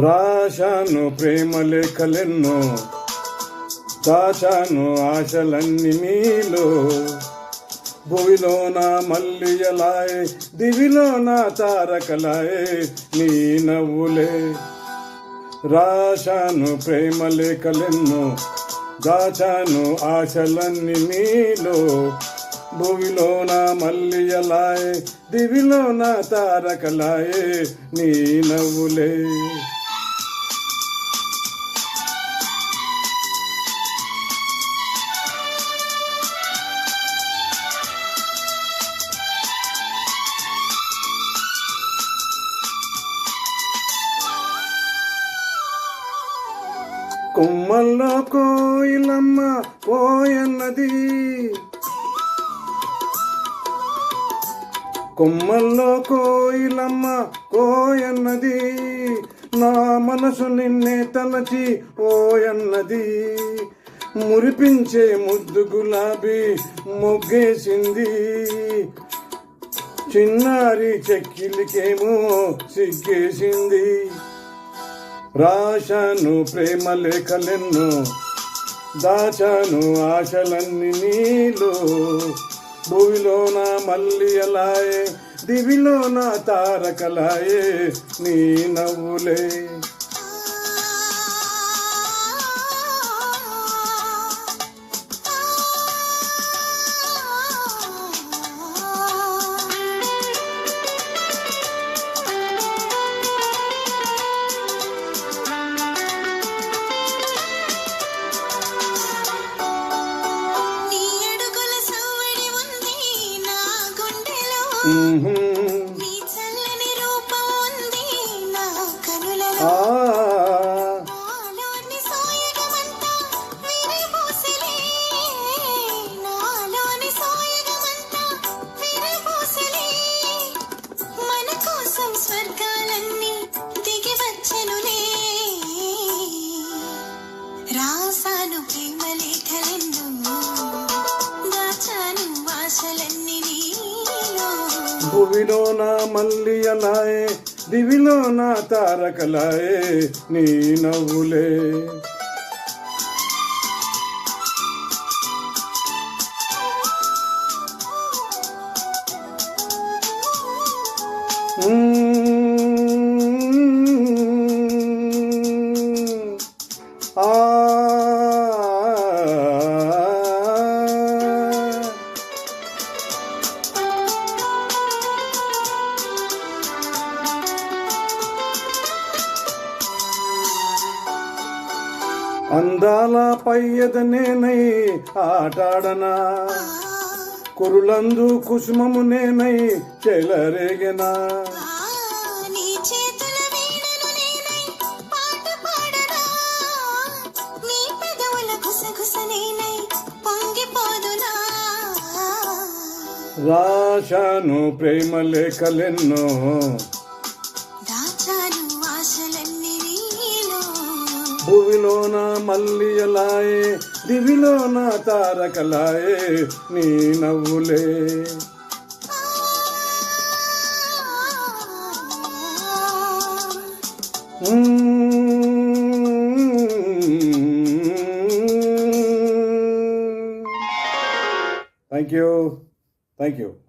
రాశాను ప్రేమ లేఖలెన్నో, దాచాను ఆశలన్నీ నీలో. భూమిలోన మల్లియలాయే, దివిలోన తారకలాయే నీ నవ్వులే. రాశాను ప్రేమ లేఖలెన్నో, దాచాను ఆశలన్నీ నీలో. భూమిలోన మల్లియలాయే, దివిలోన తారకలాయే నీ నవ్వులే. కొమ్మల్లో కోయిలమ్మ కోయన్నది, కొమ్మల్లో కోయిలమ్మ కోయన్నది. నా మనసు నిన్నే తలచి ఓయన్నది. మురిపించే ముద్దు గులాబీ మొగ్గేసింది. చిన్నారి చెక్కిలికేమో సిగ్గేసింది. రాశాను ప్రేమ లేఖలెన్నో, దాచాను ఆశలన్నీ నీలో. భూమిలోన మల్లియలాయే, దివిలోన తారకలాయే నీ నవ్వులే. నీ చల్లని రూపం ఉంది నా కనులలో. నాలోని సోయగమంతా విరబూసలే, నాలోని సోయగమంతా విరబూసలే. మన కోసం స్వర్గాలన్నీ దిగి వచ్చెనులే. రాసాను ప్రేమ లేఖలెన్నో, దాచాను ఆశలన్నీ. భూమిలోన మల్లియలాయే, దివిలోన తారకలాయే నీ నవ్వులే. అందాల పయ్యదనేనై ఆటాడనా, కురులందు కుసుమము నేనై చెలరేగనా. రాశాను ప్రేమ లేఖలెన్నో, దాచాను ఆశలన్నీ నీలో. భూమిలోన మల్లియలాయే, దివిలోన తారకలాయే నీ నవ్వులే. Thank you.